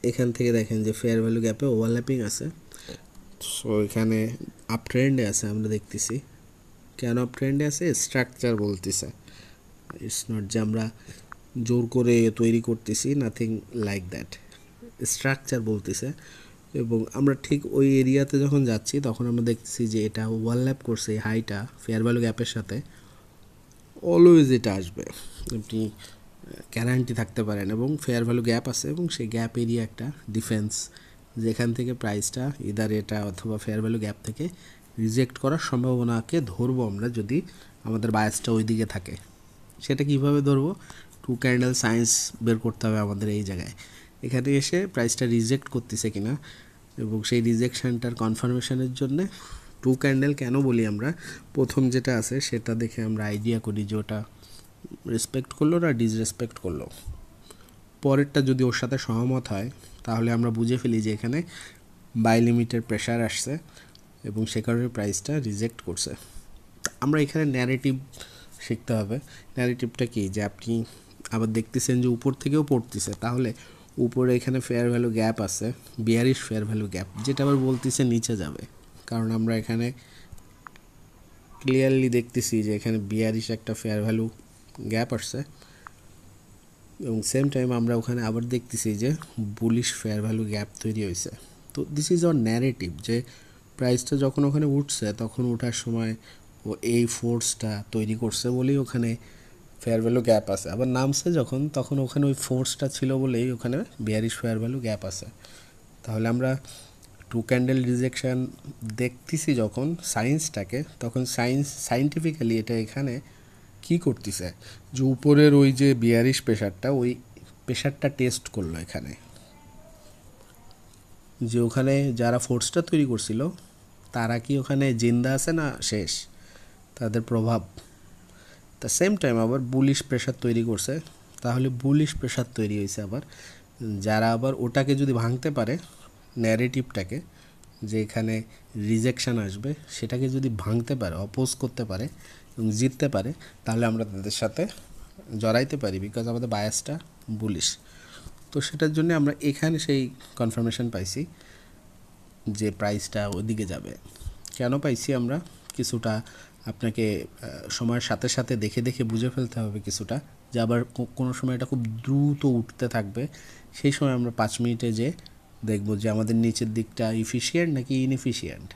এখান থেকে দেখেন যে ফেয়ার ভ্যালু গ্যাপে ওভারল্যাপিং আছে। সো এখানে আপ ট্রেন্ডে আছে আমরা দেখতেছি। কেন আপ ট্রেন্ডে আছে? স্ট্রাকচার বলতেছে, ইটস নট যে আমরা জোর করে তৈরি করতেছি, নাথিং লাইক দ্যাট, স্ট্রাকচার বলতেছে। এবং আমরা ঠিক ওই এরিয়াতে যখন যাচ্ছি তখন আমরা দেখতেছি যে এটা ওভারল্যাপ করছে এই হাইটা ফেয়ার ভ্যালু গ্যাপের সাথে। অলওয়েজ এটা আসবে, আপনি গ্যারান্টি থাকতে পারেন। এবং ফেয়ার ভ্যালু গ্যাপ আছে এবং সেই গ্যাপ এরিয়া একটা ডিফেন্স, যেখান থেকে প্রাইসটা ইদার এটা অথবা ফেয়ার ভ্যালু গ্যাপ থেকে রিজেক্ট করার সম্ভাবনাকে ধরবো আমরা, যদি আমাদের বায়াসটা ওই দিকে থাকে। সেটা কিভাবে ধরবো? টু ক্যান্ডেল সায়েন্স বের করতে হবে আমাদের এই জায়গায়। এখানে এসে প্রাইসটা রিজেক্ট করতেছে কিনা এবং সেই রিজেকশানটার কনফার্মেশনের জন্যে টু ক্যান্ডেল কেন বলি আমরা, প্রথম যেটা আছে সেটা দেখে আমরা আইডিয়া করি যে ওটা রেসপেক্ট করলো না ডিসরেসপেক্ট করলো। পরেরটা যদি ওর সাথে সহমত হয় তাহলে আমরা বুঝে ফেলি যে এখানে বাই লিমিটের প্রেশার আসছে এবং সে কারণে প্রাইসটা রিজেক্ট করছে। আমরা এখানে ন্যারেটিভ শিখতে হবে। ন্যারেটিভটা কি? যে আপনি আবার দেখতেছেন যে উপর থেকেও পড়তেছে, তাহলে উপরে এখানে ফেয়ার ভ্যালু গ্যাপ আছে, বিয়ারিশ ফেয়ার ভ্যালু গ্যাপ, যেটা আবার বলতেছে নিচে যাবে, কারণ আমরা এখানে ক্লিয়ারলি দেখতেছি যে এখানে বিয়ারিশ একটা ফেয়ার ভ্যালু গ্যাপ আসছে এবং সেম টাইম আমরা ওখানে আবার দেখতেছি যে বুলিশ ফেয়ার ভ্যালু গ্যাপ তৈরি হয়েছে। তো দিস ইজ আওয়ার ন্যারেটিভ যে প্রাইসটা যখন ওখানে উঠছে তখন ওঠার সময় ও এই ফোর্সটা তৈরি করছে বলেই ওখানে ফেয়ার ভ্যালু গ্যাপ আছে, আবার নামছে যখন তখন ওখানে ওই ফোর্সটা ছিল বলেই ওখানে বিয়ারিশ ফেয়ার ভ্যালু গ্যাপ আছে। তাহলে আমরা টু ক্যান্ডেল রিজেকশান দেখতেছি যখন সায়েন্সটাকে, তখন সাইন্টিফিক্যালি এটা এখানে কি করতেছে যে উপরের ওই যে বিয়ারিশ প্রেশারটা, ওই প্রেশারটা টেস্ট করলো এখানে, যে ওখানে যারা ফোর্সটা তৈরি করছিল তারা কি ওখানে জিন্দা আছে না শেষ, তাদের প্রভাব। তা সেম টাইম আবার বুলিশ প্রেশার তৈরি করছে, তাহলে বুলিশ প্রেশার তৈরি হয়েছে আবার, যারা আবার ওটাকে যদি ভাঙতে পারে ন্যারেটিভটাকে, যে এখানে রিজেকশান আসবে, সেটাকে যদি ভাঙতে পারে, অপোজ করতে পারে এবং জিততে পারে, তাহলে আমরা তাদের সাথে জড়াইতে পারি, বিকজ আমাদের বায়াসটা বুলিশ। তো সেটার জন্য আমরা এখানে সেই কনফার্মেশন পাইছি যে প্রাইসটা ওদিকে যাবে। কেন পাইছি আমরা? কিছুটা আপনাকে সময়ের সাথে সাথে দেখে দেখে বুঝে ফেলতে হবে কিছুটা, যে আবার কোনো সময় এটা খুব দ্রুত উঠতে থাকবে, সেই সময় আমরা 5 মিনিটে যে দেখব যে আমাদের নিচের দিকটা ইফিশিয়েন্ট নাকি ইনএফিশিয়েন্ট।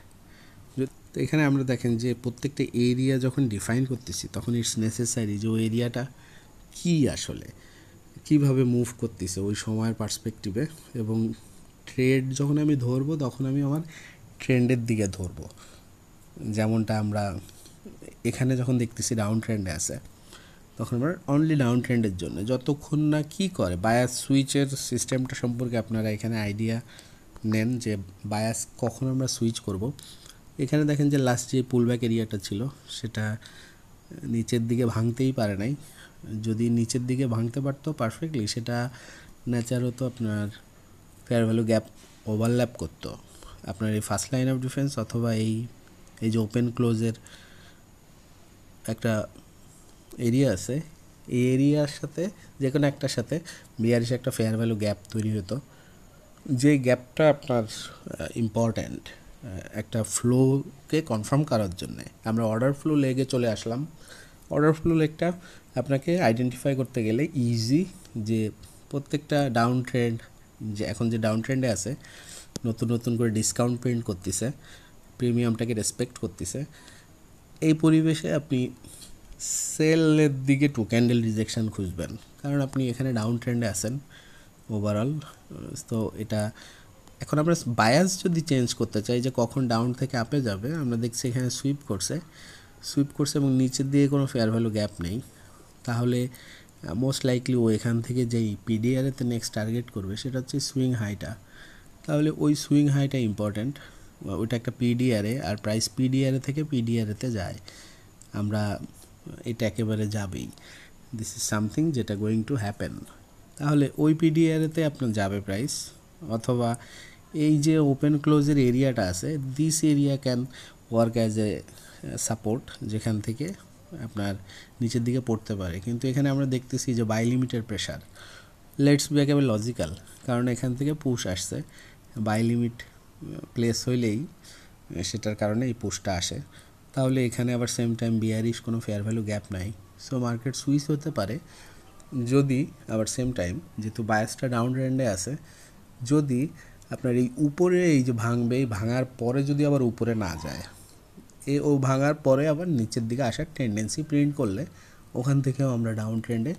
তো এখানে আমরা দেখেন যে প্রত্যেকটা এরিয়া যখন ডিফাইন করতেছি তখন ইটস নেসেসারি যে ওই এরিয়াটা কী আসলে কীভাবে মুভ করতেছে ওই সময়ের পার্সপেক্টিভে, এবং ট্রেড যখন আমি ধরবো তখন আমি আমার ট্রেন্ডের দিকে ধরবো। যেমনটা আমরা এখানে যখন দেখতেছি ডাউন ট্রেন্ডে আছে, তখন আমরা অনলি ডাউন ট্রেন্ডের জন্য, যতক্ষণ না কী করে বায়াস সুইচের সিস্টেমটা সম্পর্কে আপনারা এখানে আইডিয়া নেন যে বায়াস কখন আমরা সুইচ করব। এখানে দেখেন যে লাস্ট যে পুলব্যাক এরিয়াটা ছিল সেটা নিচের দিকে ভাঙতেই পারে নাই। যদি নিচের দিকে ভাঙতে পারতো পারফেক্টলি, সেটা ন্যাচার হতো আপনার ফেয়ার ভ্যালু গ্যাপ ওভারল্যাপ করতো আপনার এই ফার্স্ট লাইন অফ ডিফেন্স, অথবা এই যে ওপেন ক্লোজের একটা এরিয়া আছে, এই এরিয়ার সাথে যে কোনো একটার সাথে বিয়ারিশ একটা ফেয়ার ভ্যালু গ্যাপ তৈরি হতো, যে গ্যাপটা আপনার ইম্পর্ট্যান্ট একটা ফ্লোকে কনফার্ম করার জন্যে। আমরা অর্ডার ফ্লো লেগে চলে আসলাম। অর্ডার ফ্লো লেগটা আপনাকে আইডেন্টিফাই করতে গেলে ইজি, যে প্রত্যেকটা ডাউন ট্রেন্ড, যে এখন যে ডাউন ট্রেন্ডে আছে, নতুন নতুন করে ডিসকাউন্ট প্রিন্ট করতেছে, প্রিমিয়ামটাকে রেসপেক্ট করতেছে, এই পরিবেশে আপনি সেলের দিকে টু ক্যান্ডেল রিজেকশান খুঁজবেন, কারণ আপনি এখানে ডাউন ট্রেন্ডে আছেন ওভারঅল। তো এটা এখন আমরা বায়াস যদি চেঞ্জ করতে চাই যে কখন ডাউন থেকে আপে যাবে, আমরা দেখছি এখানে সুইপ করছে এবং নিচের দিকে কোনো ফেয়ার ভ্যালু গ্যাপ নেই, তাহলে মোস্ট লাইকলি ও এখান থেকে যেই পিডিআরেতে নেক্সট টার্গেট করবে সেটা হচ্ছে সুইং হাইটা। তাহলে ওই সুইং হাইটা ইম্পর্ট্যান্ট, ওইটা একটা পিডিআরে, আর প্রাইস পিডিআরে থেকে পিডিআরেতে যায়, আমরা এটা একেবারে যাবেই, দিস ইজ সামথিং যেটা গোয়িং টু হ্যাপেন। তাহলে ওই পিডিআরেতে আপনার যাবে প্রাইস, অথবা এই যে ওপেন ক্লোজের এরিয়াটা আছে, this area can work as a support, যেখান থেকে আপনার নিচের দিকে পড়তে পারে। কিন্তু এখানে আমরা দেখতেছি যে বাই লিমিটের প্রেশার, লেটস বি একেবারে লজিক্যাল, কারণ এখান থেকে পুশ আসছে, বাই লিমিট প্লেস হইলেই সেটার কারণে এই পুশটা আসে। তাহলে এখানে আবার সেম টাইম বিয়ারিশ কোনো ফেয়ার ভ্যালু গ্যাপ নাই, সো মার্কেট সুইচ হতে পারে যদি আবার সেম টাইম যেহেতু বায়াসটা ডাউন ট্রেন্ডে আছে, যদি আপনার এই উপরে এই যে ভাঙবে, এই ভাঙার পরে যদি আবার উপরে না যায়, ও ভাঙার পরে আবার নিচের দিকে আসার টেন্ডেন্সি প্রিন্ট করলে ওখান থেকেও আমরা ডাউন ট্রেন্ডে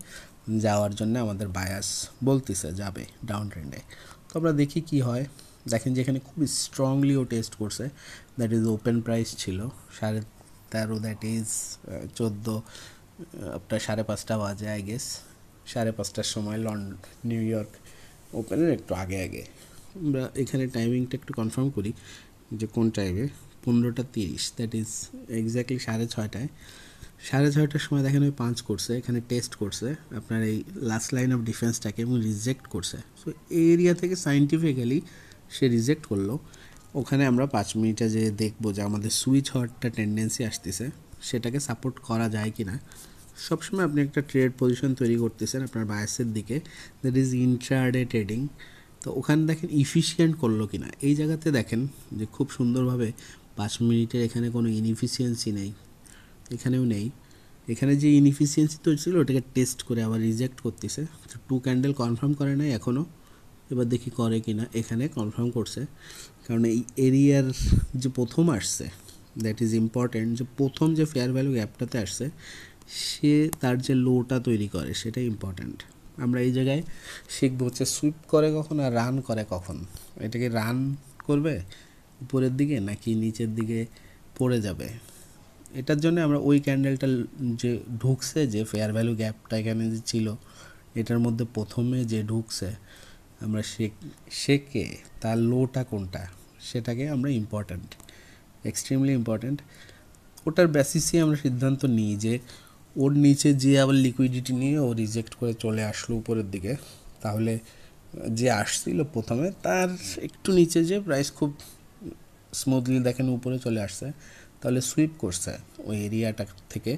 যাওয়ার জন্য আমাদের বায়াস বলতেছে যাবে ডাউন ট্রেন্ডে। তো আমরা দেখি কি হয়। দেখেন যে এখানে খুবই স্ট্রংলি ও টেস্ট করছে, দ্যাট ইজ ওপেন প্রাইস ছিল 13.5, দ্যাট ইজ 14, আপনার 5:30 বাজে আই গেস, 5:30টার সময় লন্ডন নিউ ইয়র্ক ওপেনের একটু আগে আগে। আমরা এখানে টাইমিংটা একটু কনফার্ম করি যে কোন টাইমে, 15:30, দ্যাট ইজ এক্স্যাক্টলি 6:30টায়। 6:30টার সময় দেখেন ওই পাঞ্চ করছে, এখানে টেস্ট করছে আপনার এই লাস্ট লাইন অফ ডিফেন্সটাকে এবং রিজেক্ট করছে। সো এই এরিয়া থেকে সাইন্টিফিক্যালি সে রিজেক্ট করলো। ওখানে আমরা 5 মিনিটে যে দেখবো যে আমাদের সুইচ হওয়ারটা টেন্ডেন্সি আসতেছে, সেটাকে সাপোর্ট করা যায় কি না। সবসময় আপনি একটা ট্রেড পজিশন তৈরি করতেছেন আপনার বায়াসের দিকে, দ্যাট ইজ ইন্ট্রাডে ট্রেডিং। তো ওখানে দেখেন ইফিশিয়েন্ট করলো কি না। এই জায়গাতে দেখেন যে খুব সুন্দরভাবে 5 মিনিটের এখানে কোনো ইনএফিসিয়েন্সি নেই, এখানেও নেই। এখানে যে ইনএফিসিয়েন্সি তৈরি ছিল ওটাকে টেস্ট করে আবার রিজেক্ট করতেছে। তো 2 ক্যান্ডেল কনফার্ম করে নাই এখনও, এবার দেখি করে কি না। এখানে কনফার্ম করছে, কারণ এই এরিয়ার যে প্রথম আসছে, দ্যাট ইজ ইম্পর্ট্যান্ট, যে প্রথম যে ফেয়ার ভ্যালু গ্যাপটাতে আসছে সে তার যে লোটা তৈরি করে সেটা ইম্পর্ট্যান্ট। আমরা এই জায়গায় শিখবো হচ্ছে সুইপ করে কখন আর রান করে কখন। এটাকে রান করবে উপরের দিকে নাকি নিচের দিকে পড়ে যাবে, এটার জন্য আমরা ওই ক্যান্ডেলটা যে ঢুকছে, যে ফেয়ার ভ্যালু গ্যাপটা এখানে যে ছিল এটার মধ্যে প্রথমে যে ঢুকছে, আমরা শেখে তার লোটা কোনটা সেটাকে আমরা ইম্পর্ট্যান্ট, এক্সট্রিমলি ইম্পর্ট্যান্ট, ওটার বেসিসে আমরা সিদ্ধান্ত নিই যে ওর নিচে যে আবার লিকুইডিটি নিয়ে ও রিজেক্ট করে চলে আসলো উপরের দিকে, তাহলে যে আসছিল প্রথমে তার একটু নিচে যে প্রাইস খুব স্মুথলি দেখেন উপরে চলে আসছে, তাহলে সুইপ করছে ওই এরিয়াটা থেকে।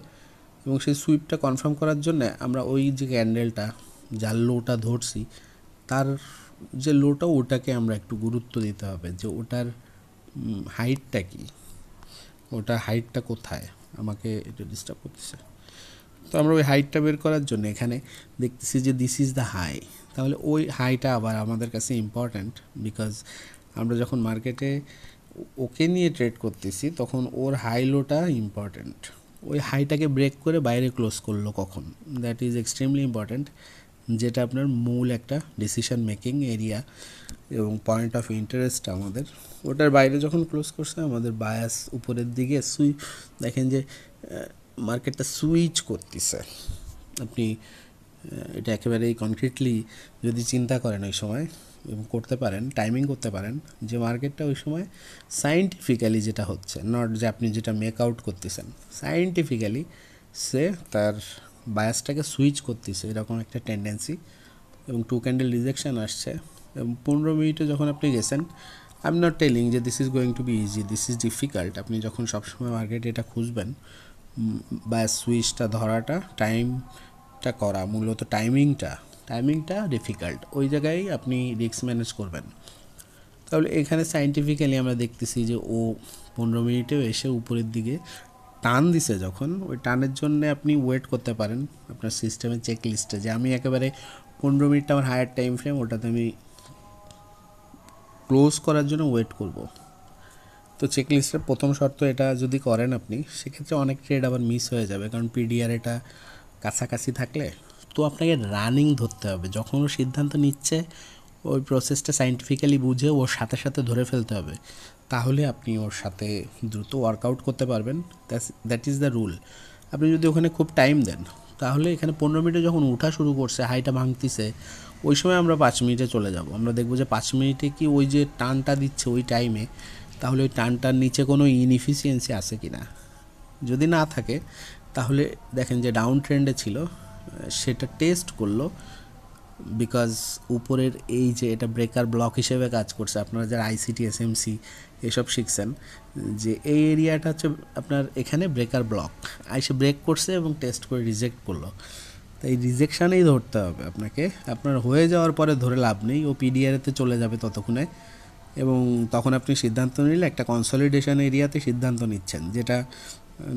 এবং সেই সুইপটা কনফার্ম করার জন্য আমরা ওই যে ক্যান্ডেলটা যার লোটা ধরছি তার যে লোটা ওটাকে আমরা একটু গুরুত্ব দিতে হবে, যে ওটার হাইটটা কি, ওটার হাইটটা কোথায়। আমাকে এটা ডিস্টার্ব করতেছে। তো আমরা ওই হাইটটা বের করার জন্য এখানে দেখতেছি যে দিস ইজ দ্য হাই, তাহলে ওই হাইটা আবার আমাদের কাছে ইম্পর্ট্যান্ট, বিকজ আমরা যখন মার্কেটে ওকে নিয়ে ট্রেড করতেছি তখন ওর হাই লোটা ইম্পর্ট্যান্ট। ওই হাইটাকে ব্রেক করে বাইরে ক্লোজ করলো কখন, দ্যাট ইজ এক্সট্রিমলি ইম্পর্ট্যান্ট, যেটা আপনার মূল একটা ডিসিশন মেকিং এরিয়া এবং পয়েন্ট অফ ইন্টারেস্ট আমাদের। ওটার বাইরে যখন ক্লোজ করছে আমাদের বায়াস উপরের দিকে দেখেন যে মার্কেটটা সুইচ করতেছে। আপনি এটা একেবারেই কনক্রিটলি যদি চিন্তা করেন ওই সময় এবং করতে পারেন, টাইমিং করতে পারেন, যে মার্কেটটা ওই সময় সায়েন্টিফিক্যালি যেটা হচ্ছে, নট যে আপনি যেটা মেক আউট করতেছেন, সায়েন্টিফিক্যালি সে তার বায়াসটাকে সুইচ করতেছে এরকম একটা টেন্ডেন্সি। এবং 2 ক্যান্ডেল রিজেকশান আসছে এবং 15 মিনিটে যখন আপনি গেছেন, আই এম নট টেলিং যে this is going to be easy, this is difficult. আপনি যখন সবসময় মার্কেটে এটা খুঁজবেন বায়াস সুইচটা ধরাটা, টাইমটা করা, মূলত টাইমিংটা ডিফিকাল্ট, ওই জায়গায় আপনি রিস্ক ম্যানেজ করবেন। তাহলে এখানে সায়েন্টিফিক্যালি আমরা দেখতেছি যে ও 15 মিনিটেও এসে উপরের দিকে টান দিছে, যখন ওই টানের জন্য আপনি ওয়েট করতে পারেন আপনার সিস্টেমের চেক লিস্টে, যে আমি একেবারে 15 মিনিটটা আমার হায়ার টাইম ফ্রেম, ওটাতে আমি ক্লোজ করার জন্য ওয়েট করব। তো চেক লিস্টের প্রথম শর্ত এটা যদি করেন আপনি, সেক্ষেত্রে অনেক ট্রেড আবার মিস হয়ে যাবে, কারণ পিডিআর এটা কাছাকাছি থাকলে তো আপনাকে রানিং ধরতে হবে। যখন ও সিদ্ধান্ত নিচ্ছে ওই প্রসেসটা সায়েন্টিফিক্যালি বুঝে ওর সাথে সাথে ধরে ফেলতে হবে, তাহলে আপনি ওর সাথে দ্রুত ওয়ার্কআউট করতে পারবেন। That is the rule. আপনি যদি ওখানে খুব টাইম দেন, তাহলে এখানে 15 মিনিটে যখন উঠা শুরু করছে, হাইটা ভাঙতিছে, ওই সময় আমরা 5 মিনিটে চলে যাব। আমরা দেখব যে 5 মিনিটে কি ওই যে টানটা দিচ্ছে ওই টাইমে, তাহলে ওই টানটার নিচে কোনো ইনএফিসিয়েন্সি আছে কি না। যদি না থাকে তাহলে দেখেন যে ডাউন ট্রেন্ডে ছিল, সেটা টেস্ট করলো, বিকজ উপরের এই যে এটা ব্রেকার ব্লক হিসেবে কাজ করছে। আপনারা যারা আইসিটি এসএমসি এসব শিখছেন, যে এই এরিয়াটা হচ্ছে আপনার এখানে ব্রেকার ব্লক আইসে ব্রেক করছে এবং টেস্ট করে রিজেক্ট করলো। তো তাই রিজেকশানেই ধরতে হবে আপনাকে। আপনার হয়ে যাওয়ার পরে ধরে লাভ নেই, ও পিডিআরতে চলে যাবে ততক্ষণে, এবং তখন আপনি সিদ্ধান্ত নিলে একটা কনসলিডেশন এরিয়াতে সিদ্ধান্ত নিচ্ছেন, যেটা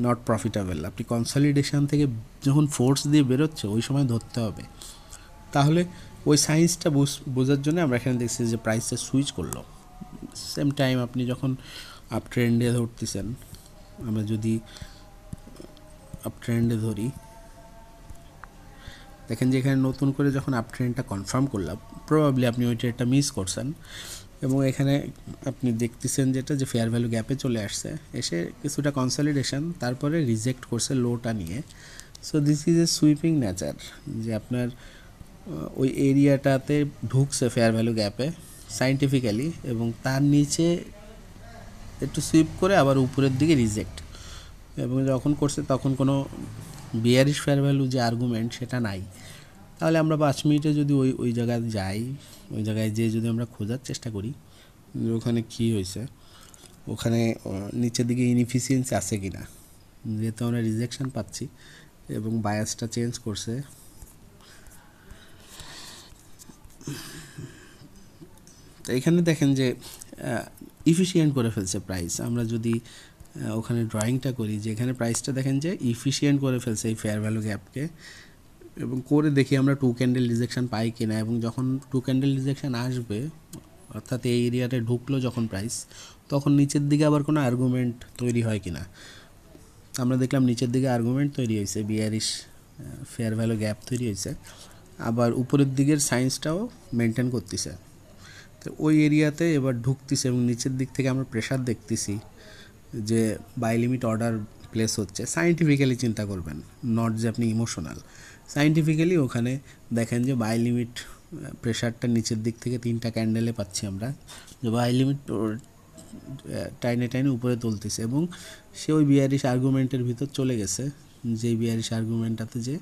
নট প্রফিটেবল। আপনি কনসলিডেশন থেকে যখন ফোর্স দিয়ে বেরোচ্ছে ওই সময় ধরতে হবে। তাহলে ওই সায়েন্সটা বোঝার জন্য আমরা এখানে দেখছি যে প্রাইসটা সুইচ করলো। সেম টাইম আপনি যখন আপ ট্রেন্ডে ধরতেছেন, আমরা যদি আপ ট্রেন্ডে ধরি, দেখেন যে এখানে নতুন করে যখন আপ ট্রেন্ডটা কনফার্ম করলাম, প্রবাবলি আপনি ওই ট্রেডটা মিস করছেন, এবং এখানে আপনি দেখতেছেন যেটা যে ফেয়ার ভ্যালু গ্যাপে চলে আসছে, এসে কিছুটা কনসলিডেশন, তারপরে রিজেক্ট করছে লোটা নিয়ে। So this is a sweeping nature, যে আপনার ওই এরিয়াটাতে ঢুকছে ফেয়ার ভ্যালু গ্যাপে সাইন্টিফিক্যালি, এবং তার নিচে একটু সুইপ করে আবার উপরের দিকে রিজেক্ট, এবং যখন করছে তখন কোনো বিয়ারিশ ফেয়ার ভ্যালু যে আর্গুমেন্ট সেটা নাই। তাহলে আমরা 5 মিনিটে যদি ওই জায়গায় যাই, ওই জায়গায় যেয়ে যদি আমরা খোঁজার চেষ্টা করি যে ওখানে কী হয়েছে, ওখানে নিচের দিকে ইনএফিসিয়েন্সি আছে কি না, যেহেতু আমরা রিজেকশন পাচ্ছি এবং বায়াসটা চেঞ্জ করছে। তো এখানে দেখেন যে ইফিশিয়েন্ট করে ফেলছে প্রাইস। আমরা যদি ওখানে ড্রয়িংটা করি, যে এখানে প্রাইসটা দেখেন যে ইফিশিয়েন্ট করে ফেলছে এই ফেয়ার ভ্যালু গ্যাপকে, এবং করে দেখি আমরা 2 ক্যান্ডেল রিজেকশন পাই কিনা, এবং যখন 2 ক্যান্ডেল রিজেকশন আসবে, অর্থাৎ এই এরিয়াতে ঢুকলো যখন প্রাইস, তখন নিচের দিকে আবার কোনো আর্গুমেন্ট তৈরি হয় কিনা। আমরা দেখলাম নিচের দিকে আর্গুমেন্ট তৈরি হয়েছে, বিয়ারিশ ফেয়ার ভ্যালু গ্যাপ তৈরি হয়েছে, আবার উপরের দিকের সাইন্সটাও মেনটেন করতেছে। তো ওই এরিয়াতে এবার ঢুকতেছে, এবং নিচের দিক থেকে আমরা প্রেশার দেখতেছি যে বাই লিমিট অর্ডার প্লেস হচ্ছে। সায়েন্টিফিক্যালি চিন্তা করবেন, নট যে আপনি ইমোশনাল। সায়েন্টিফিক্যালি ওখানে দেখেন যে বাই লিমিট প্রেশারটা নিচের দিক থেকে 3টা ক্যান্ডেলে পাচ্ছি আমরা, যে বাই লিমিট টাইনে উপরে তুলতেছে, এবং সে ওই বিয়ারিশ আর্গুমেন্টের ভিতর চলে গেছে, যে বিয়ারিশ আর্গুমেন্টটাতে যে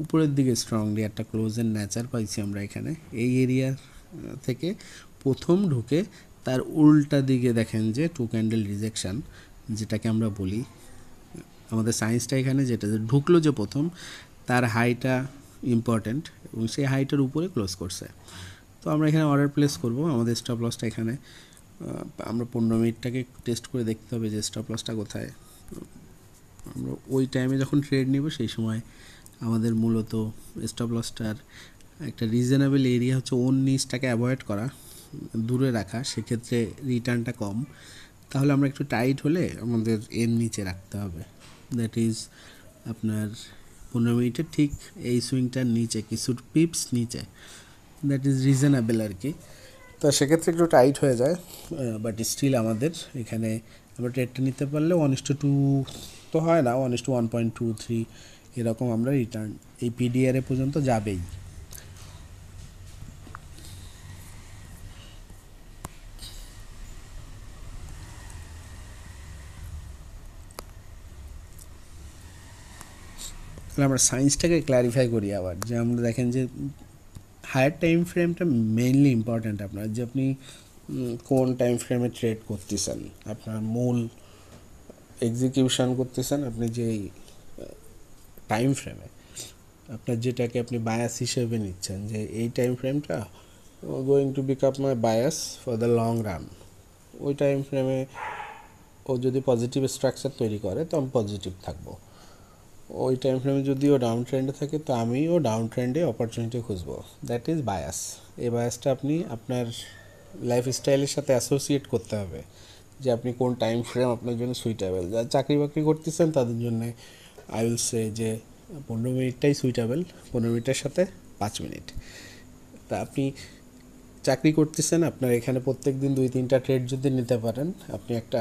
উপরের দিকে স্ট্রংলি একটা ক্লোজের নেচার পাইছি আমরা এখানে। এই এরিয়া থেকে প্রথম ঢুকে তার উল্টা দিকে দেখেন যে 2 ক্যান্ডেল রিজেকশন, যেটাকে আমরা বলি আমাদের সায়েন্সটা এখানে, যেটা যে ঢুকলো যে প্রথম, তার হাইটা ইম্পর্ট্যান্ট, এবং সেই হাইটার উপরে ক্লোজ করছে। তো আমরা এখানে অর্ডার প্লেস করব। আমাদের স্টপ লসটা এখানে, আমরা 15 মিনিটটাকে টেস্ট করে দেখতে হবে যে স্টপ লসটা কোথায়। আমরা ওই টাইমে যখন ট্রেড নিব সেই সময় আমাদের মূলত স্টপ লসটার একটা রিজনেবল এরিয়া হচ্ছে ওন নিচটাকে অ্যাভয়েড করা, দূরে রাখা, সেক্ষেত্রে রিটার্নটা কম। তাহলে আমরা একটু টাইট হলে আমাদের এর নিচে রাখতে হবে, দ্যাট ইজ আপনার 15 মিনিটের ঠিক এই সুইংটার নিচে, কিছু পিপস নিচে, দ্যাট ইজ রিজনেবল আর কি। তো সেক্ষেত্রে একটু টাইট হয়ে যায়, বাট স্টিল আমাদের এখানে আমরা ট্রেডটা নিতে পারলে 1:2 তো হয় না, 1:1.23 এরকম আমরা রিটার্ন এই পিডিআর পর্যন্ত যাবেই। তাহলে আমরা সায়েন্সটাকে ক্ল্যারিফাই করি আবার, যে আমরা দেখেন যে হায়ার টাইম ফ্রেমটা মেইনলি ইম্পর্ট্যান্ট আপনার, যে আপনি কোন টাইম ফ্রেমে ট্রেড করতেছেন, আপনার মূল এক্সিকিউশন করতেছেন আপনি যেই টাইম ফ্রেমে, আপনার যেটাকে আপনি বায়াস হিসেবে নিচ্ছেন, যে এই টাইম ফ্রেমটা going to become my bias for the long run. ওই টাইম ফ্রেমে ও যদি পজিটিভ স্ট্রাকচার তৈরি করে তো আমি পজিটিভ থাকবো। ওই টাইম ফ্রেমে যদি ও ডাউন ট্রেন্ডে থাকে তো আমিও ডাউন ট্রেন্ডে অপরচুনিটি খুঁজবো, দ্যাট ইজ বায়াস। এই বায়াসটা আপনি আপনার লাইফস্টাইলের সাথে অ্যাসোসিয়েট করতে হবে, যে আপনি কোন টাইম ফ্রেম আপনার জন্য সুইটেবল। যারা চাকরি বাকরি করতেছেন তাদের জন্য আই উইল সে যে 15 মিনিটটাই সুইটেবল, 15 মিনিটের সাথে 5 মিনিট। তা আপনি চাকরি করতেছেন, আপনার এখানে প্রত্যেক দিন 2-3টা ট্রেড যদি নিতে পারেন, আপনি একটা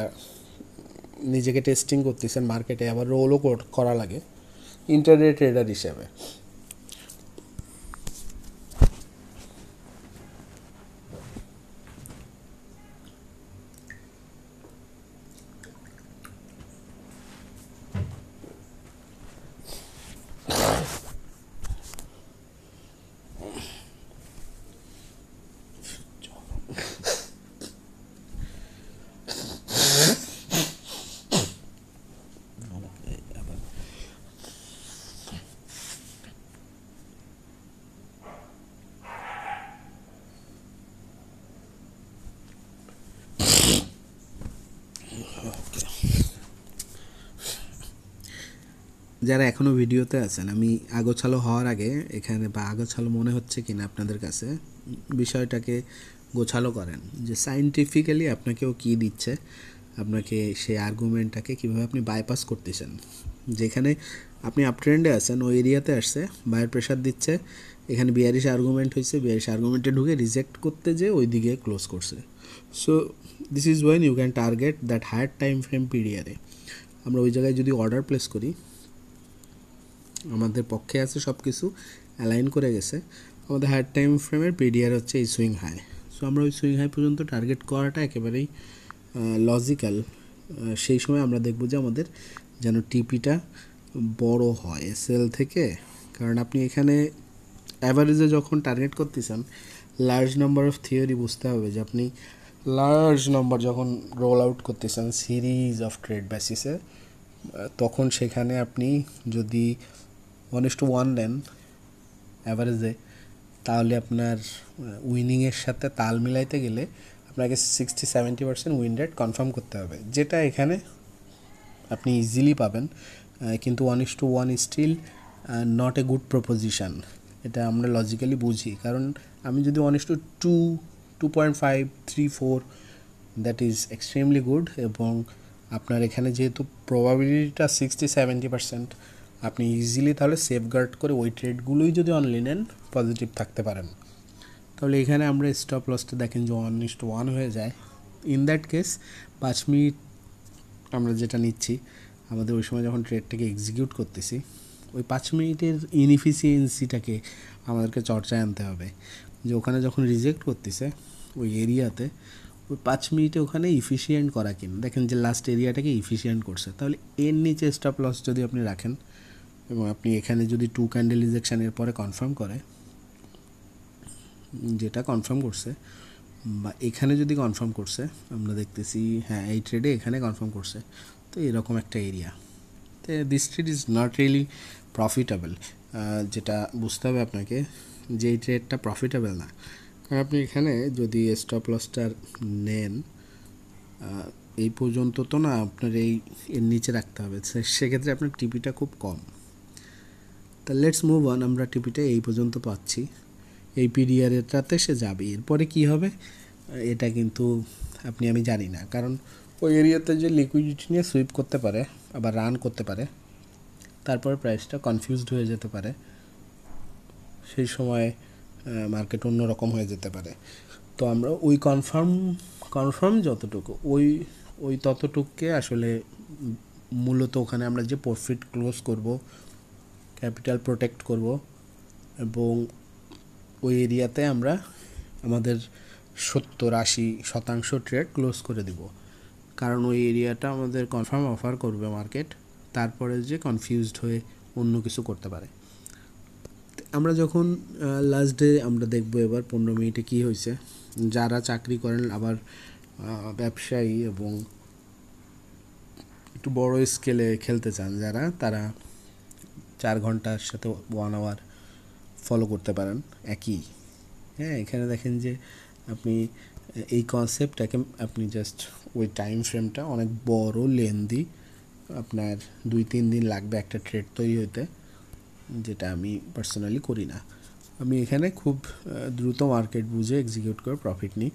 নিজেকে টেস্টিং করতেছেন মার্কেটে, আবার রোলও করা লাগে ইন্টারডে ট্রেডার হিসেবে। যারা এখনও ভিডিওতে আছেন, আমি আগোছালো হওয়ার আগে এখানে বা আগোছালো মনে হচ্ছে কিনা আপনাদের কাছে, বিষয়টাকে গোছালো করেন যে সায়েন্টিফিক্যালি আপনাকেও কী দিচ্ছে, আপনাকে সেই আর্গুমেন্টটাকে কীভাবে আপনি বাইপাস করতেছেন। যেখানে আপনি আপ ট্রেন্ডে আছেন ওই এরিয়াতে আসছে, বায়ার প্রেশার দিচ্ছে, এখানে বিয়ারিশ আর্গুমেন্ট হয়েছে, বিয়ারিশ আর্গুমেন্টে ঢুকে রিজেক্ট করতে যে ওই দিকে ক্লোজ করছে। So this is when you can target that higher time frame পিরিয়ডে। আমরা ওই জায়গায় যদি অর্ডার প্লেস করি, আমাদের পক্ষে আছে, সব কিছু অ্যালাইন করে গেছে, আমাদের হায়ার টাইম ফ্রেমের পিডিআর হচ্ছে এই সুইং হাই। সো আমরা ওই সুইং হাই পর্যন্ত টার্গেট করাটা একেবারেই লজিক্যাল। সেই সময় আমরা দেখব যে আমাদের যেন টিপিটা বড় হয় এসএল থেকে, কারণ আপনি এখানে অ্যাভারেজে যখন টার্গেট করতেছেন, লার্জ নাম্বার অফ থিওরি বুঝতে হবে যে আপনি লার্জ নাম্বার যখন রোল আউট করতেছেন সিরিজ অফ ট্রেড বেসিসে, তখন সেখানে আপনি যদি 1:1 নেন অ্যাভারেজে, তাহলে আপনার উইনিংয়ের সাথে তাল মিলাইতে গেলে আপনাকে 60-70% উইন রেট কনফার্ম করতে হবে, যেটা এখানে আপনি ইজিলি পাবেন। কিন্তু 1:1 still not a good proposition, এটা আমরা লজিক্যালি বুঝি। কারণ আমি যদি 1:2, 2.5, 3, 4, দ্যাট ইজ এক্সট্রিমলি গুড। এবং আপনার এখানে যেহেতু প্রবাবিলিটিটা 60-70%, আপনি ইজিলি তাহলে সেফগার্ড করে ওই ট্রেডগুলোই যদি অনলি নেন পজিটিভ থাকতে পারেন। তাহলে এখানে আমরা স্টপ লসটা দেখেন যে 1:1 হয়ে যায়। ইন দ্যাট কেস 5 মিনিট আমরা যেটা নিচ্ছি, আমাদের ওই সময় যখন ট্রেডটাকে এক্সিকিউট করতেছি, ওই 5 মিনিটের ইনএফিসিয়েন্সিটাকে আমাদেরকে চর্চায় আনতে হবে। যে ওখানে যখন রিজেক্ট করতেছে ওই এরিয়াতে, ওই 5 মিনিটে ওখানে ইফিসিয়েন্ট করা কিনা দেখেন যে লাস্ট এরিয়াটাকে ইফিসিয়েন্ট করছে, তাহলে এর নিচে স্টপ লস যদি আপনি রাখেন এবং আপনি এখানে যদি 2 ক্যান্ডেল রিজেকশানের পরে কনফার্ম করে, যেটা কনফার্ম করছে, বা এখানে যদি কনফার্ম করছে, আমরা দেখতেছি হ্যাঁ এই ট্রেডে এখানে কনফার্ম করছে, তো এরকম একটা এরিয়া, তো this trade is not really profitable. যেটা বুঝতে হবে আপনাকে যে এই ট্রেডটা প্রফিটেবল না, কারণ আপনি এখানে যদি স্টপ লসটার নেন এই পর্যন্ত, তো না আপনার এর নিচে রাখতে হবে, সেক্ষেত্রে আপনার টিপিটা খুব কম। তা লেটস মুভ অন, আমরা টিপিটা এই পর্যন্ত পাচ্ছি, এই পিরিয়ডটাতে সে যাবে, এরপরে কি হবে এটা কিন্তু আমি জানি না। কারণ ওই এরিয়াতে যে লিকুইডিটি নিয়ে সুইপ করতে পারে, আবার রান করতে পারে, তারপরে প্রাইসটা কনফিউজড হয়ে যেতে পারে, সেই সময় মার্কেট অন্যরকম হয়ে যেতে পারে। তো আমরা ওই কনফার্ম যতটুকু ওই ততটুকুকে আসলে মূলত ওখানে আমরা যে প্রফিট ক্লোজ করব, ক্যাপিটাল প্রোটেক্ট করব, এবং ওই এরিয়াতে আমরা আমাদের 70-80% ট্রেড ক্লোজ করে দিব, কারণ ওই এরিয়াটা আমাদের কনফার্ম অফার করবে মার্কেট, তারপরে যে কনফিউজড হয়ে অন্য কিছু করতে পারে। আমরা যখন লাস্ট ডে আমরা দেখব এবার 15 মিনিটে কী হয়েছে। যারা চাকরি করেন, আবার ব্যবসায়ী এবং একটু বড় স্কেলে খেলতে চান যারা, তারা 4 ঘন্টার সাথে 1 আওয়ার ফলো করতে পারেন একই। হ্যাঁ, এখানে দেখেন যে আপনি এই কনসেপ্টটাকে আপনি জাস্ট ওই টাইম ফ্রেমটা অনেক বড় লেন্দি, আপনার 2-3 দিন লাগবে একটা ট্রেড তৈরি হতে, যেটা আমি পার্সোনালি করি না। আমি এখানে খুব দ্রুত মার্কেট বুঝে এক্সিকিউট করে প্রফিট নিই।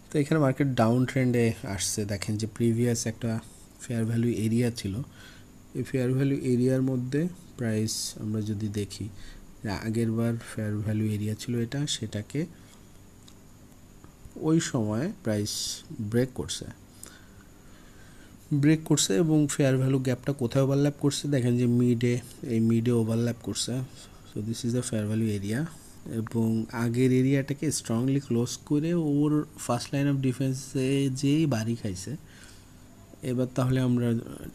তো এখানে মার্কেট ডাউন ট্রেন্ডে আসছে, দেখেন যে প্রিভিয়াস একটা ফেয়ার ভ্যালু এরিয়া ছিল, এই ফেয়ার ভ্যালু এরিয়ার মধ্যে প্রাইস আমরা যদি দেখি, আগের বার ফেয়ার ভ্যালু এরিয়া ছিল এটা, সেটাকে ওই সময় প্রাইস ব্রেক করছে এবং ফেয়ার ভ্যালু গ্যাপটা কোথায় ওভারল্যাপ করছে দেখেন যে মিডে ওভারল্যাপ করছে। So this is the fair value area, এবং আগের এরিয়াটাকে স্ট্রংলি ক্লোজ করে ওর ফার্স্ট লাইন অফ ডিফেন্সে যেই বাড়ি খাইছে। এবার তাহলে আমরা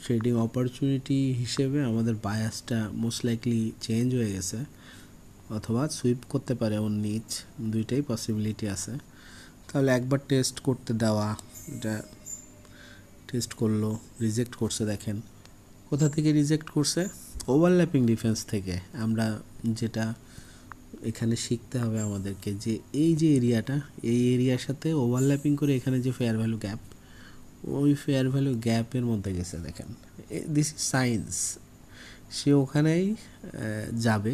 ট্রেডিং অপরচুনিটি হিসেবে আমাদের বায়াসটা মোস্ট লাইকলি চেঞ্জ হয়ে গেছে, অথবা সুইপ করতে পারে ওর নিচ, দুইটাই পসিবিলিটি আছে। তাহলে একবার টেস্ট করতে দেওয়া, এটা টেস্ট করলো, রিজেক্ট করছে, দেখেন কোথা থেকে রিজেক্ট করছে, ওভারল্যাপিং ডিফেন্স থেকে। আমরা যেটা এখানে শিখতে হবে আমাদেরকে, যে এই যে এরিয়াটা, এই এরিয়ার সাথে ওভারল্যাপিং করে এখানে যে ফেয়ার ভ্যালু গ্যাপ, ওই ফেয়ার ভ্যালু গ্যাপের মধ্যে গেছে, দেখেন দিস ইজ সায়েন্স। সে ওখানেই যাবে।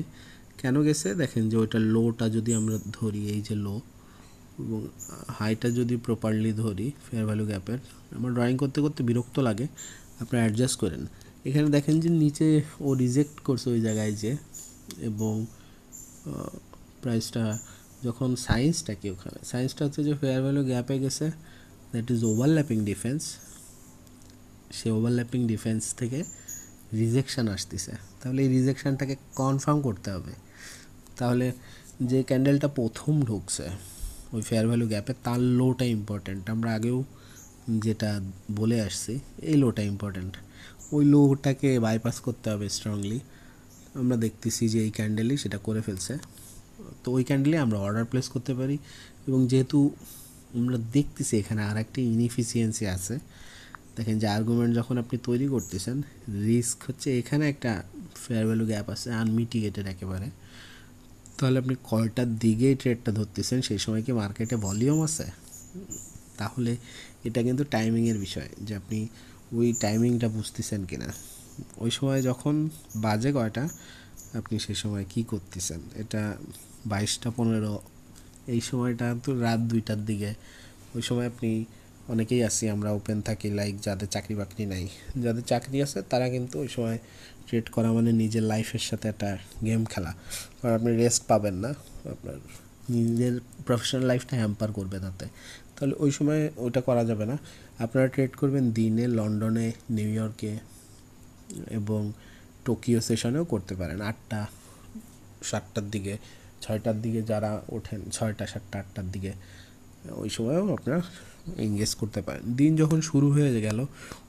কেন গেছে দেখেন যে ওইটা লোটা যদি আমরা ধরি, এই যে লো এবং হাইটা যদি প্রপারলি ধরি ফেয়ার ভ্যালু গ্যাপের, আমার ড্রয়িং করতে করতে বিরক্ত লাগে, আপনারা অ্যাডজাস্ট করেন। এখানে দেখেন যে নিচে ও রিজেক্ট করছে ওই জায়গায় যে, এবং প্রাইসটা যখন সায়েন্সটা কি, ওখানে সায়েন্সটা হচ্ছে যে ফেয়ার ভ্যালু গ্যাপে গেছে, that is overlapping defence. Say overlapping defence থেকে রিজেকশান আসতেছে, তাহলে এই রিজেকশানটাকে কনফার্ম করতে হবে। তাহলে যে ক্যান্ডেলটা প্রথম ঢুকছে ওই ফেয়ার ভ্যালু গ্যাপে, তার লোটা ইম্পর্ট্যান্ট। আমরা আগেও যেটা বলে আসছি, এই লোটা ইম্পর্ট্যান্ট। ওই লোটাকে বাইপাস করতে হবে স্ট্রংলি। আমরা দেখতেছি যে এই ক্যান্ডেলই সেটা করে ফেলছে, তো ওই ক্যান্ডেলে আমরা অর্ডার প্লেস করতে পারি। এবং যেহেতু আমরা দেখতেছি এখানে আর একটি ইনএফিসিয়েন্সি আছে, দেখেন যে আর্গুমেন্ট যখন আপনি তৈরি করতেছেন, রিস্ক হচ্ছে এখানে একটা ফেয়ার ভ্যালু গ্যাপ আছে আনমিটিগেটেড একেবারে। তাহলে আপনি কয়টার দিকেই ট্রেডটা ধরতেছেন, সেই সময় কি মার্কেটে ভলিউম আছে? তাহলে এটা কিন্তু টাইমিংয়ের বিষয়, যে আপনি ওই টাইমিংটা বুঝতেছেন কিনা। ওই সময় যখন বাজে কয়টা, আপনি সেই সময় কি করতেছেন, এটা 22টা 15, এই সময়টা তো রাত 2টার দিকে। ওই সময় আপনি, অনেকেই আছি আমরা ওপেন থাকি, লাইক যাদের চাকরি বাকরি নাই, যাদের চাকরি আছে তারা কিন্তু ওই সময় ট্রেড করা মানে নিজের লাইফের সাথে একটা গেম খেলা, কারণ আপনি রেস্ট পাবেন না, আপনার নিজের প্রফেশনাল লাইফটা হ্যাম্পার করবে তাতে। তাহলে ওই সময় ওটা করা যাবে না। আপনারা ট্রেড করবেন দিনে লন্ডনে, নিউ ইয়র্কে এবং টোকিও সেশনেও করতে পারেন 8টা 7টার দিকে, 6টার দিকে যারা ওঠেন, 6টা 7টা 8টার দিকে, ওই সময়ও আপনারা এঙ্গেজ করতে পারেন। দিন যখন শুরু হয়ে গেল,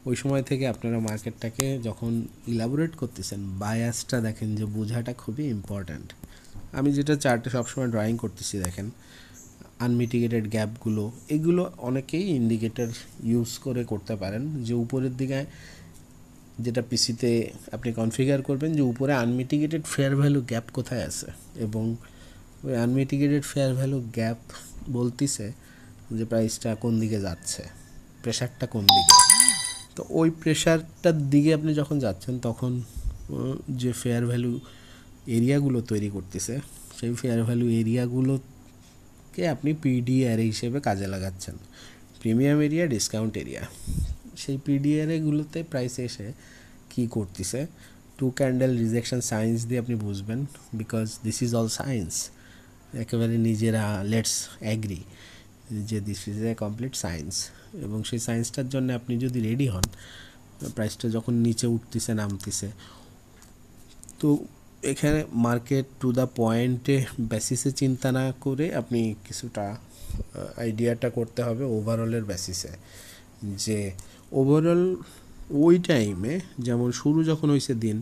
ওই সময় থেকে আপনারা মার্কেটটাকে যখন ইলাবোরেট করতেছেন, বায়াসটা দেখেন যে বোঝাটা খুবই ইম্পর্ট্যান্ট। আমি যেটা চার্টে সবসময় ড্রয়িং করতেছি, দেখেন আনমিটিগেটেড গ্যাপগুলো, এগুলো অনেকেই ইন্ডিকেটর ইউজ করে করতে পারেন, যে উপরের দিকে যেটা পিসিতে আপনি কনফিগার করবেন যে উপরে আনমিটিগেটেড ফেয়ার ভ্যালু গ্যাপ কোথায় আছে, এবং ওই আনমিটিগেটেড ফেয়ার ভ্যালু গ্যাপ বলতিছে যে প্রাইসটা কোন দিকে যাচ্ছে, প্রেশারটা কোন দিকে। তো ওই প্রেশারটার দিকে আপনি যখন যাচ্ছেন, তখন যে ফেয়ার ভ্যালু এরিয়াগুলো তৈরি করতেছে, সেই ফেয়ার ভ্যালু এরিয়াগুলোকে আপনি পিডি অ্যারে হিসেবে কাজে লাগাচ্ছেন, প্রিমিয়াম এরিয়া, ডিসকাউন্ট এরিয়া। সেই পিডি অ্যারেগুলোতে প্রাইস এসে কী করতেছে, 2 ক্যান্ডেল রিজেকশন সায়েন্স দিয়ে আপনি বুঝবেন, because this is all science. একেবারে নিজেরা লেটস অ্যাগ্রি যে this is a complete science, এবং সেই সায়েন্সটার জন্য আপনি যদি রেডি হন, প্রাইসটা যখন নিচে উঠতেছে নামতেছে, তো এখানে মার্কেট টু দ্য পয়েন্টে বেসিসে চিন্তা না করে আপনি কিছুটা আইডিয়াটা করতে হবে ওভারঅলের বেসিসে, যে ওভারঅল ওই টাইমে যেমন শুরু যখন হয়েছে দিন,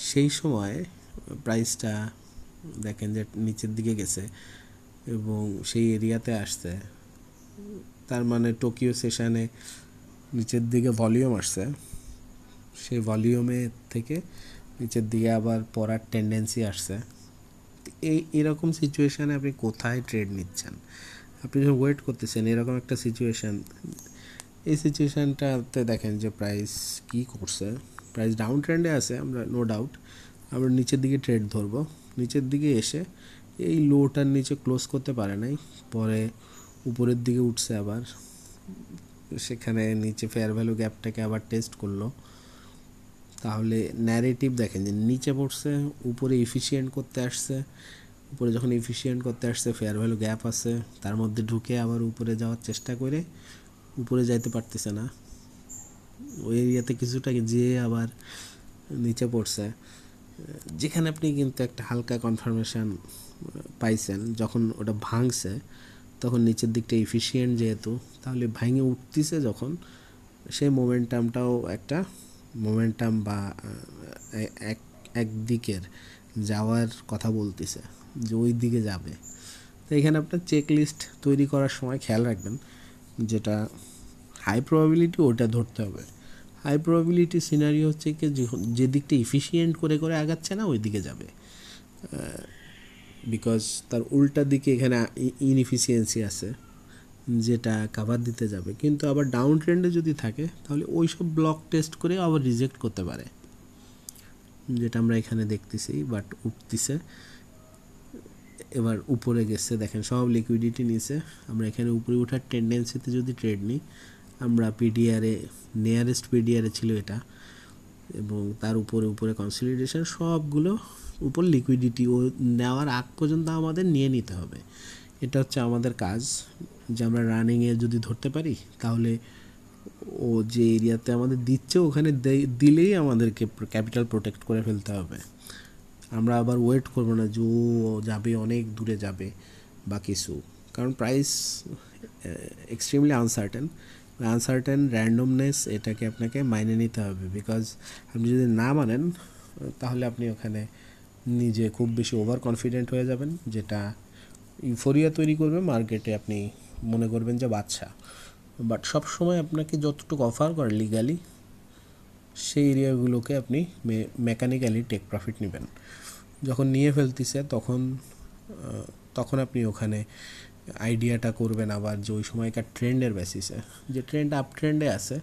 সেই সময় প্রাইসটা দেখেন যে নিচের দিকে গেছে এবং সেই এরিয়াতে আসছে, তার মানে টোকিও সেশনে নিচের দিকে ভলিউম আসছে, সেই ভলিউমে থেকে নিচের দিকে আবার পড়ার টেন্ডেন্সি আসছে। এরকম সিচুয়েশানে আপনি কোথায় ট্রেড নিচ্ছেন? আপনি যখন ওয়েট করতেছেন এরকম একটা সিচুয়েশান, এই সিচুয়েশানটাতে দেখেন যে প্রাইস কী করছে, প্রাইস ডাউন ট্রেন্ডে আছে, আমরা নো ডাউট আমরা নিচের দিকে ট্রেড ধরবো। নিচের দিকে এসে এই লোটার নিচে ক্লোজ করতে পারে নাই, পরে উপরের দিকে উঠছে আবার, সেখানে নিচে ফেয়ার ভ্যালু গ্যাপটাকে আবার টেস্ট করলো। তাহলে ন্যারেটিভ দেখেন যে নিচে পড়ছে, উপরে এফিশিয়েন্ট করতে আসছে, উপরে যখন এফিশিয়েন্ট করতে আসছে ফেয়ার ভ্যালু গ্যাপ আছে, তার মধ্যে ঢুকে আবার উপরে যাওয়ার চেষ্টা করে উপরে যাইতে পারতেছে না, ওই এরিয়াতে কিছুটা যেয়ে আবার নিচে পড়ছে, যেখানে আপনি কিন্তু একটা হালকা কনফার্মেশন পাইছেন। যখন ওটা ভাঙছে তখন নিচের দিকটা এফিশিয়েন্ট যেহেতু, তাহলে ভাঙে উঠতেছে যখন, সেই মোমেন্টামটাও একটা মোমেন্টাম বা এক দিকের যাওয়ার কথা বলতেছে, যে ওই দিকে যাবে। তো এখানে আপনার চেক লিস্ট তৈরি করার সময় খেয়াল রাখবেন, যেটা হাই প্রবাবিলিটি ওটা ধরতে হবে। হাই প্রবাবিলিটি সিনারি হচ্ছে কি, যে দিকটা এফিশিয়েন্ট করে করে আগাচ্ছে না ওই দিকে যাবে, বিকজ তার উল্টা দিকে এখানে ইনএফিসিয়েন্সি আছে যেটা কাভার দিতে যাবে। কিন্তু আবার ডাউন ট্রেন্ডে যদি থাকে তাহলে ওই সব ব্লক টেস্ট করে আবার রিজেক্ট করতে পারে, যেটা আমরা এখানে দেখতেছি, বাট উঠতেছে, এবার উপরে গেছে, দেখেন সব লিকুইডিটি নিচে। আমরা এখানে উপরে ওঠার টেন্ডেন্সিতে যদি ট্রেড নিই, আমরা পিডিআরে নিয়ারেস্ট পিডিআরে ছিল এটা, এবং তার উপরে উপরে কনসলিডেশন, সবগুলো উপর লিকুইডিটি ও নেওয়ার আগ পর্যন্ত আমাদের নিয়ে নিতে হবে। এটা হচ্ছে আমাদের কাজ, যে আমরা রানিংয়ে যদি ধরতে পারি তাহলে ও যে এরিয়াতে আমাদের দিচ্ছে ওখানে দিলেই আমাদেরকে ক্যাপিটাল প্রোটেক্ট করে ফেলতে হবে। আমরা আবার ওয়েট করবো না যে ও যাবে, অনেক দূরে যাবে বা কিছু, কারণ প্রাইস এক্সট্রিমলি আনসার্টেন র্যান্ডমনেস, এটাকে আপনাকে মাইনে নিতে হবে। বিকজ আপনি যদি না মানেন তাহলে আপনি ওখানে নিজে খুব বেশি ওভার কনফিডেন্ট হয়ে যাবেন, যেটা ইউফোরিয়া তৈরি করবে মার্কেটে, আপনি মনে করবেন যে বাচ্চা। বাট সবসময় আপনাকে যতটুকু অফার করে লিগালি, সেই এরিয়াগুলোকে আপনি মেকানিক্যালি টেক প্রফিট নেবেন। যখন নিয়ে ফেলতেছে তখন আপনি ওখানে আইডিয়াটা করবেন আবার যে ওই সময়কার ট্রেন্ডের বেসিসে, যে ট্রেন্ড আপ ট্রেন্ডে আছে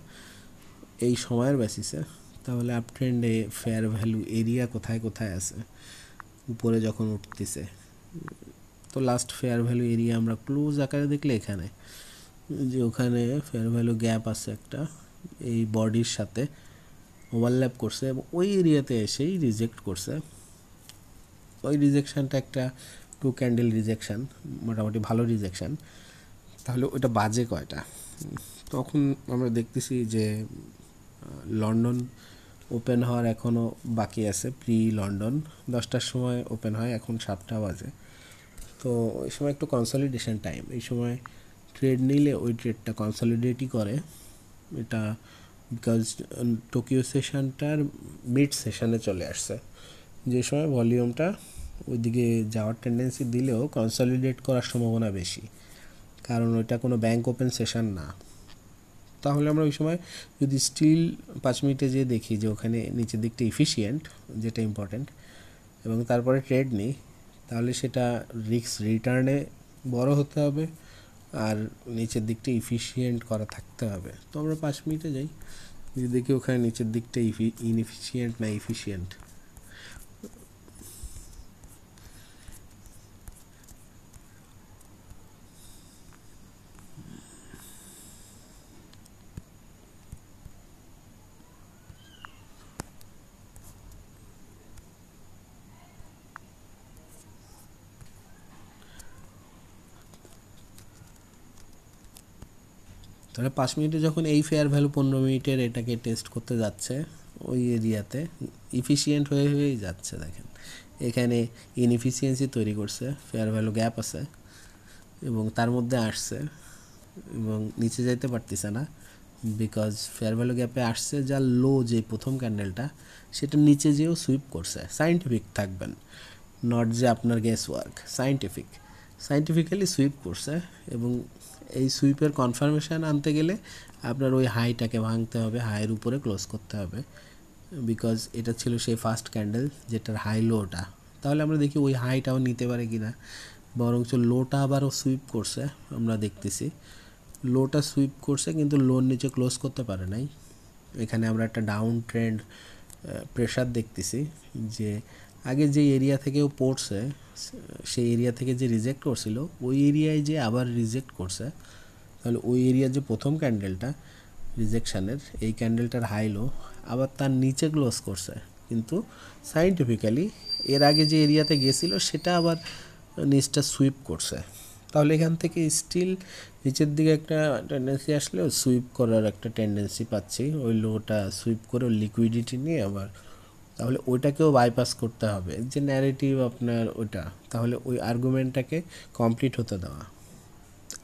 এই সময়ের বেসিসে, তাহলে আপ ট্রেন্ডে ফেয়ার ভ্যালু এরিয়া কোথায় কোথায় আছে উপরে যখন উঠতেছে। তো লাস্ট ফেয়ার ভ্যালু এরিয়া আমরা ক্লোজ আকারে দেখলে এখানে, যে ওখানে ফেয়ার ভ্যালু গ্যাপ আছে একটা, এই বডির সাথে ওভারল্যাপ করছে এবং ওই এরিয়াতে এসেই রিজেক্ট করছে। ওই রিজেকশানটা একটা 2 ক্যান্ডেল রিজেকশান, মোটামুটি ভালো রিজেকশান। তাহলে ওইটা বাজে কয়টা? তখন আমরা দেখতেছি যে লন্ডন ওপেন হওয়ার এখনও বাকি আছে, প্রি লন্ডন 10টার সময় ওপেন হয়, এখন 7টা বাজে। তো ওই সময় একটু কনসলিডেশন টাইম, এই সময় ট্রেড নিলে ওই ট্রেডটা কনসলিডেটই করে এটা, বিকজ টোকিও সেশনটার মিড সেশনে চলে আসছে, যে সময় ভলিউমটা ওইদিকে যাওয়ার টেন্ডেন্সি দিলেও কনসলিডেট করার সম্ভাবনা বেশি, কারণ ওইটা কোনো ব্যাংক ওপেন সেশন না। তাহলে আমরা ওই সময় যদি স্টিল 5 মিনিটে যেয়ে দেখি যে ওখানে নিচের দিকটা ইফিশিয়েন্ট, যেটা ইম্পর্ট্যান্ট, এবং তারপরে ট্রেড নিই, তাহলে সেটা রিস্ক রিটার্নে বড় হতে হবে আর নিচের দিকটা ইফিশিয়েন্ট করা থাকতে হবে। তো আমরা 5 মিনিটে যাই, যদি দেখি ওখানে নিচের দিকটা ইনএফিশিয়েন্ট না এফিশিয়েন্ট। তাহলে 5 মিনিটে যখন এই ফেয়ার ভ্যালু 15 মিনিটের এটাকে টেস্ট করতে যাচ্ছে, ওই এরিয়াতে ইফিশিয়েন্ট হয়েই যাচ্ছে। দেখেন এখানে ইনএফিসিয়েন্সি তৈরি করছে, ফেয়ার ভ্যালু গ্যাপ আছে এবং তার মধ্যে আসছে এবং নিচে যাইতে পারতেছে না, বিকজ ফেয়ার ভ্যালু গ্যাপে আসছে, যা লো যে প্রথম ক্যান্ডেলটা সেটা নিচে যেও সুইপ করছে। সায়েন্টিফিক থাকবেন, নট যে আপনার গেস ওয়ার্ক, সায়েন্টিফিক্যালি সুইপ করছে, এবং এই সুইপের কনফার্মেশান আনতে গেলে আপনার ওই হাইটাকে ভাঙতে হবে, হাইয়ের উপরে ক্লোজ করতে হবে, বিকজ এটা ছিল সেই ফার্স্ট ক্যান্ডেল যেটার হাই লোটা। তাহলে আমরা দেখি ওই হাইটাও নিতে পারে কি না, বরঞ্চ লোটা আবারও সুইপ করছে, আমরা দেখতেছি লোটা সুইপ করছে কিন্তু লোর নিচে ক্লোজ করতে পারে নাই। এখানে আমরা একটা ডাউন ট্রেন্ড প্রেশার দেখতেছি, যে আগে যে এরিয়া থেকেও পড়ছে সেই এরিয়া থেকে যে রিজেক্ট করছিল ওই এরিয়ায় যে আবার রিজেক্ট করছে, তাহলে ওই এরিয়ার যে প্রথম ক্যান্ডেলটা রিজেকশানের, এই ক্যান্ডেলটার হাই লো আবার তার নিচে ক্লোজ করছে, কিন্তু সায়েন্টিফিক্যালি এর আগে যে এরিয়াতে গেছিল সেটা আবার নিচটা সুইপ করছে। তাহলে এখান থেকে স্টিল নিচের দিকে একটা টেন্ডেন্সি আসলেও সুইপ করার একটা টেন্ডেন্সি পাচ্ছি, ওই লোটা সুইপ করে লিকুইডিটি নিয়ে আবার, তাহলে ওইটাকেও বাইপাস করতে হবে, যে ন্যারেটিভ আপনার ওইটা, তাহলে ওই আর্গুমেন্টটাকে কমপ্লিট হতে দেওয়া,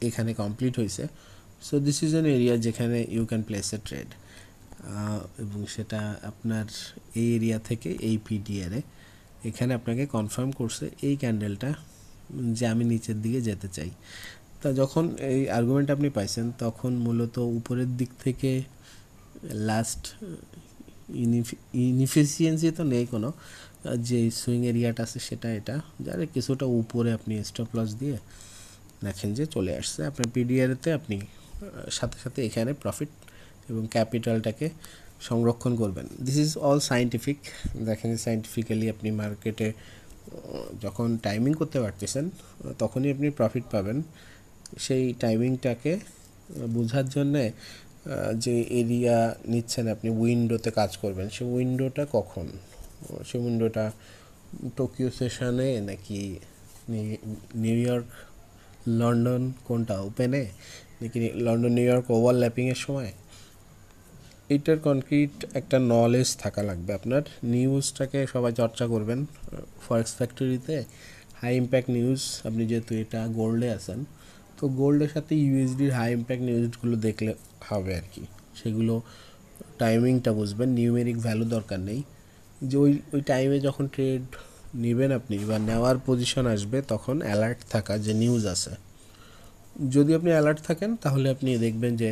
এখানে কমপ্লিট হয়েছে। So this is an area যেখানে you can place a trade, এবং সেটা আপনার এই এরিয়া থেকে এই পিডিআরে এখানে আপনাকে কনফার্ম করছে এই ক্যান্ডেলটা যে আমি নিচের দিকে যেতে চাই। তা যখন এই আর্গুমেন্ট আপনি পাইছেন তখন মূলত উপরের দিক থেকে লাস্ট ইনএফিসিয়েন্সি তো নেই কোনো, যে সুইং এরিয়াটা আছে সেটা এটা, যারা কিছুটা উপরে আপনি স্টপ লস দিয়ে দেখেন যে চলে আসছে আপনার পিডিআরতে, আপনি সাথে সাথে এখানে প্রফিট এবং ক্যাপিটালটাকে সংরক্ষণ করবেন। This is all scientific. দেখেন সায়েন্টিফিক্যালি আপনি মার্কেটে যখন টাইমিং করতে পারতেছেন তখনই আপনি প্রফিট পাবেন। সেই টাইমিংটাকে বোঝার জন্যে যে এরিয়া নিচ্ছেন আপনি, উইন্ডোতে কাজ করবেন, সেই উইন্ডোটা কখন, সেই উইন্ডোটা টোকিও সেশনে নাকি নিউ ইয়র্ক লন্ডন কোনটা ওপেনে, নাকি লন্ডন নিউ ইয়র্ক ওভারল্যাপিংয়ের সময়, এইটার কনক্রিট একটা নলেজ থাকা লাগবে আপনার। নিউজটাকে সবাই চর্চা করবেন। ফরেক্স ফ্যাক্টরিতে হাই ইম্প্যাক্ট নিউজ, আপনি যেহেতু এটা গোল্ডে আছেন, তো গোল্ডের সাথে ইউএসডির হাই ইম্প্যাক্ট নিউজগুলো দেখলে হবে আর কি। সেগুলো টাইমিংটা বুঝবেন, নিউমেরিক ভ্যালু দরকার নেই। যে ওই টাইমে যখন ট্রেড নেবেন আপনি বা নেওয়ার পজিশন আসবে, তখন অ্যালার্ট থাকা যে নিউজ আছে। যদি আপনি অ্যালার্ট থাকেন তাহলে আপনি দেখবেন যে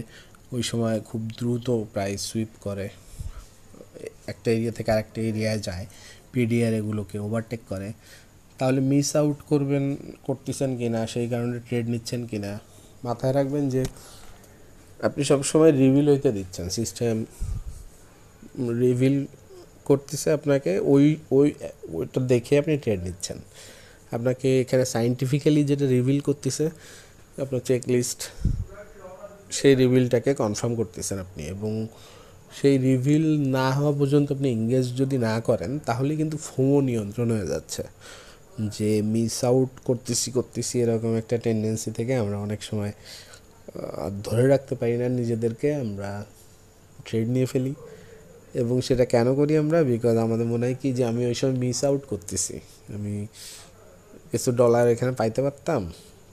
ওই সময় খুব দ্রুত প্রাইস সুইপ করে, একটা এরিয়া থেকে আরেকটা এরিয়ায় যায়, পিডিআর এগুলোকে ওভারটেক করে। তাহলে মিস আউট করতেছেন কি না, সেই কারণে ট্রেড নিচ্ছেন কি না, মাথায় রাখবেন যে আপনি সবসময় রিভিল হইতে দিচ্ছেন। সিস্টেম রিভিল করতেছে আপনাকে, ওইটা দেখে আপনি ট্রেড নিচ্ছেন। আপনাকে এখানে সায়েন্টিফিক্যালি যেটা রিভিল করতেছে আপনার চেক লিস্ট, সেই রিভিলটাকে কনফার্ম করতেছেন আপনি। এবং সেই রিভিল না হওয়া পর্যন্ত আপনি এঙ্গেজ যদি না করেন, তাহলে কিন্তু ফোমো নিয়ন্ত্রণ হয়ে যাচ্ছে, যে মিস আউট করতেছি এরকম একটা টেন্ডেন্সি থেকে আমরা অনেক সময় ধরে রাখতে পারি না নিজেদেরকে, আমরা ট্রেড নিয়ে ফেলি। এবং সেটা কেন করি আমরা? বিকজ আমাদের মনে হয় কি যে আমি ওই সময় মিস আউট করতেছি, আমি কিছু ডলার এখানে পাইতে পারতাম,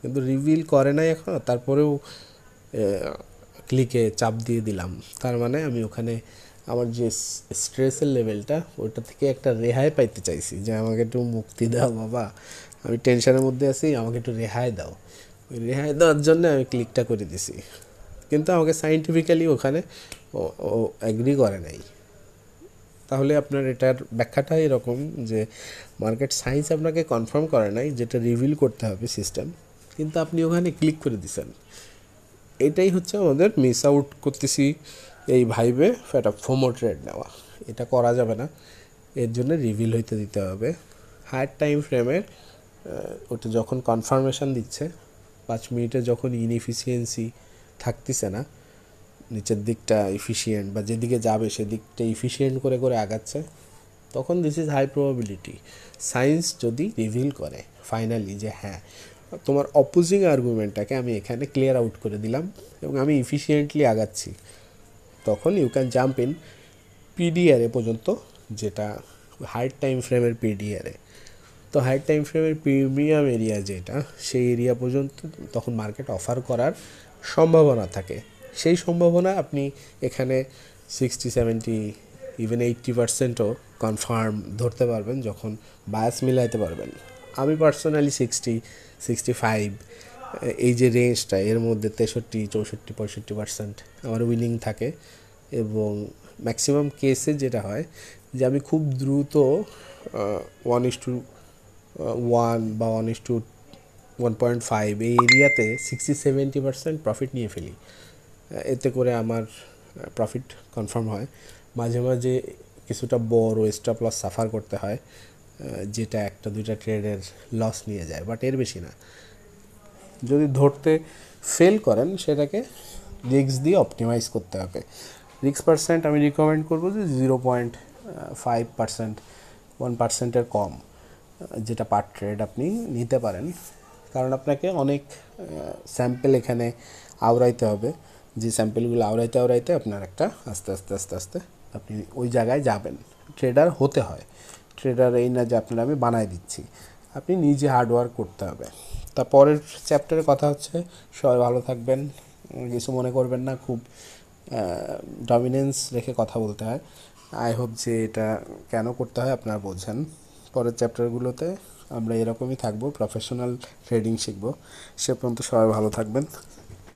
কিন্তু রিভিল করে নাই এখনও, তারপরেও ক্লিকে চাপ দিয়ে দিলাম। তার মানে আমি ওখানে আমার যে স্ট্রেসের লেভেলটা, ওইটা থেকে একটা রেহাই পাইতে চাইছি, যে আমাকে একটু মুক্তি দাও বাবা, আমি টেনশনের মধ্যে আছি, আমাকে একটু রেহাই দাও। ওই রেহাই দেওয়ার জন্য আমি ক্লিকটা করে দিছি, কিন্তু আমাকে সায়েন্টিফিক্যালি ওখানে ও অ্যাগ্রি করে নাই। তাহলে আপনার এটার ব্যাখ্যাটা এরকম যে মার্কেট সায়েন্স আপনাকে কনফার্ম করে নাই, যেটা রিভিল করতে হবে সিস্টেম, কিন্তু আপনি ওখানে ক্লিক করে দিছেন। এটাই হচ্ছে আমাদের মিস আউট করতেছি এই ভাইবে একটা ফোমো ট্রেড নেওয়া। এটা করা যাবে না, এর জন্য রিভিল হইতে দিতে হবে। হায়ার টাইম ফ্রেমের ওটা যখন কনফার্মেশন দিচ্ছে, 5 মিনিটে যখন ইনএফিসিয়েন্সি থাকতেছে না, নিচের দিকটা এফিসিয়েন্ট বা যেদিকে যাবে সেদিকটা এফিসিয়েন্ট করে করে আগাচ্ছে, তখন this is high probability science যদি রিভিল করে ফাইনালি যে হ্যাঁ তোমার অপোজিং আর্গুমেন্টটাকে আমি এখানে ক্লিয়ার আউট করে দিলাম এবং আমি এফিসিয়েন্টলি আগাচ্ছি, তখন ইউ ক্যান জাম্প ইন পিডিআরে পর্যন্ত, যেটা হাই টাইম ফ্রেমের পিডিআরে। তো হাই টাইম ফ্রেমের প্রিমিয়াম এরিয়া যেটা, সেই এরিয়া পর্যন্ত তখন মার্কেট অফার করার সম্ভাবনা থাকে। সেই সম্ভাবনা আপনি এখানে 60-70 ইভেন 80%ও কনফার্ম ধরতে পারবেন যখন বায়াস মিলাইতে পারবেন। আমি পার্সোনালি 60-65 এই যে রেঞ্জটা, এর মধ্যে 63-64-65% আমার উইনিং থাকে। এবং ম্যাক্সিমাম কেসে যেটা হয় যে আমি খুব দ্রুত 1:1 বা 1:1.5 এই এরিয়াতে 60-70% প্রফিট নিয়ে ফেলি। এতে করে আমার প্রফিট কনফার্ম হয়। মাঝে মাঝে কিছুটা বড় স্টপ লস সাফার করতে হয়, যেটা 1-2টা ট্রেডের লস নিয়ে যায়, বাট এর বেশি না। যদি ধরতে ফেল করেন সেটাকে রিস্ক দিয়ে অপটিমাইজ করতে হবে। রিস্ক পার্সেন্ট আমি রিকমেন্ড করবো যে 0.5%, 1%-এর কম, যেটা পার ট্রেড আপনি নিতে পারেন। কারণ আপনাকে অনেক স্যাম্পেল এখানে আওড়াইতে হবে, যে স্যাম্পেলগুলো আওড়াইতে আপনার একটা আস্তে আস্তে আপনি ওই জায়গায় যাবেন। ট্রেডার হতে হয়, ট্রেডার এই না যে আপনার আমি বানাই দিচ্ছি, আপনি নিজে হার্ডওয়ার্ক করতে হবে। তারপরের চ্যাপ্টারে কথা হচ্ছে। সবাই ভালো থাকবেন, কিছু মনে করবেন না, খুব ডমিনেন্স রেখে কথা বলতে হয়। আই হোপ যে এটা কেন করতে হয় আপনারা বোঝেন। পরের চ্যাপ্টারগুলোতে আমরা এরকমই থাকবো, প্রফেশনাল ট্রেডিং শিখবো। সে পর্যন্ত সবাই ভালো থাকবেন।